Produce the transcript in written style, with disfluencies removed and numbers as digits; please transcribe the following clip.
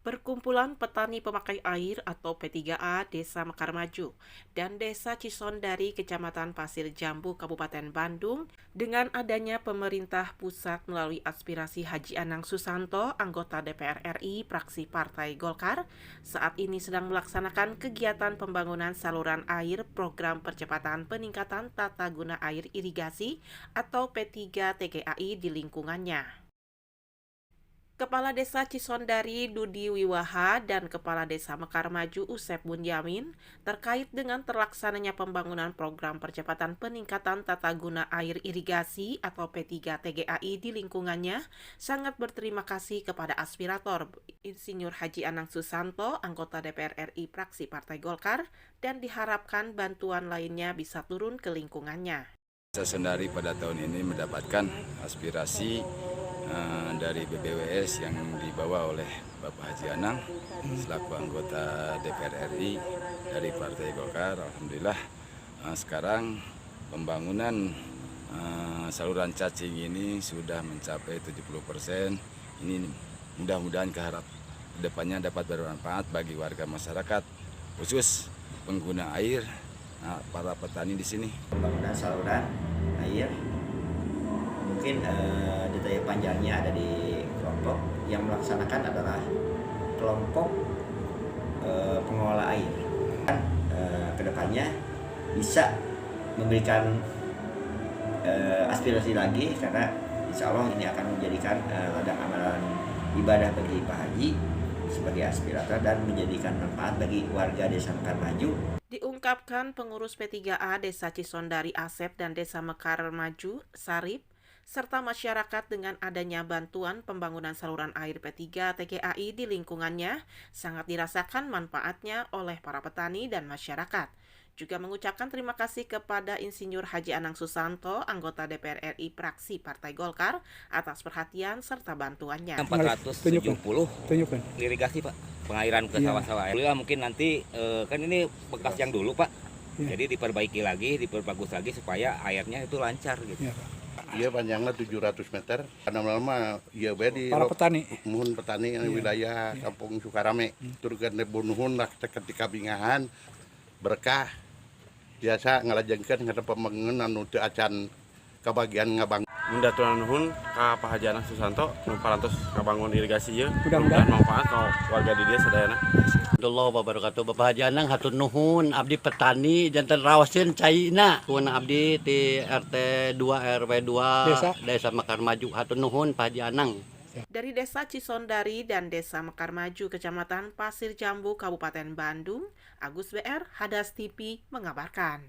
Perkumpulan Petani Pemakai Air atau P3A Desa Mekar Maju dan Desa Cisondari Kecamatan Pasir Jambu Kabupaten Bandung dengan adanya pemerintah pusat melalui aspirasi Haji Anang Susanto, anggota DPR RI fraksi Partai Golkar, saat ini sedang melaksanakan kegiatan pembangunan saluran air program percepatan peningkatan tata guna air irigasi atau P3 TGAI di lingkungannya. Kepala Desa Cisondari Dudi Wiwaha dan Kepala Desa Mekar Maju Usep Bunyamin terkait dengan terlaksananya pembangunan program percepatan peningkatan tata guna air irigasi atau P3 TGAI di lingkungannya sangat berterima kasih kepada aspirator Insinyur Haji Anang Susanto, anggota DPR RI fraksi Partai Golkar, dan diharapkan bantuan lainnya bisa turun ke lingkungannya. Desa Cisondari pada tahun ini mendapatkan aspirasi dari BPWS yang dibawa oleh Bapak Haji Anang selaku anggota DPR RI dari Partai Golkar. Alhamdulillah sekarang pembangunan saluran cacing ini sudah mencapai 70%. Ini mudah-mudahan kedepannya dapat bermanfaat bagi warga masyarakat, khusus pengguna air, para petani di sini. Pembangunan saluran air mungkin detail panjangnya ada di kelompok yang melaksanakan adalah kelompok pengelola air. Kedepannya bisa memberikan aspirasi lagi karena insya Allah ini akan menjadikan ladang amalan ibadah bagi Pak Haji sebagai aspirator dan menjadikan manfaat bagi warga Desa Mekar Maju. Diungkapkan pengurus P3A Desa Cisondari Asep dan Desa Mekar Maju Sarip serta masyarakat dengan adanya bantuan pembangunan saluran air P3 TGAI di lingkungannya sangat dirasakan manfaatnya oleh para petani dan masyarakat. Juga mengucapkan terima kasih kepada Insinyur Haji Anang Susanto, anggota DPR RI fraksi Partai Golkar, atas perhatian serta bantuannya. 470 irigasi Pak, pengairan ke sawah-sawah. Ya, mungkin nanti kan ini bekas yang dulu Pak, jadi diperbaiki lagi, diperbagus lagi supaya airnya itu lancar gitu. Iya, panjangnya 700 meter. Karena lama ya di para petani. Mohon petani yang wilayah Kampung Sukarame. Turkan bunuhun lah ketika bingahan berkah biasa ngalajengkeun ngada pembangunan nu teu acan kabagian ngabang. Munda nuhun ka Pak Haji Anang Susanto nu parantos ngabangun irigasi ieu. Mudah-mudahan manfaat ka warga di dieu sadayana. Alhamdulillah wabarakatuh. Bapak Haji Anang hatur nuhun abdi petani janten rawasin caina kun abdi di RT 2 RW 2 Desa Mekar Maju. Hatur nuhun Pak Haji Anang. Dari Desa Cisondari dan Desa Mekar Maju Kecamatan Pasir Jambu Kabupaten Bandung, Agus BR Hadas TV mengabarkan.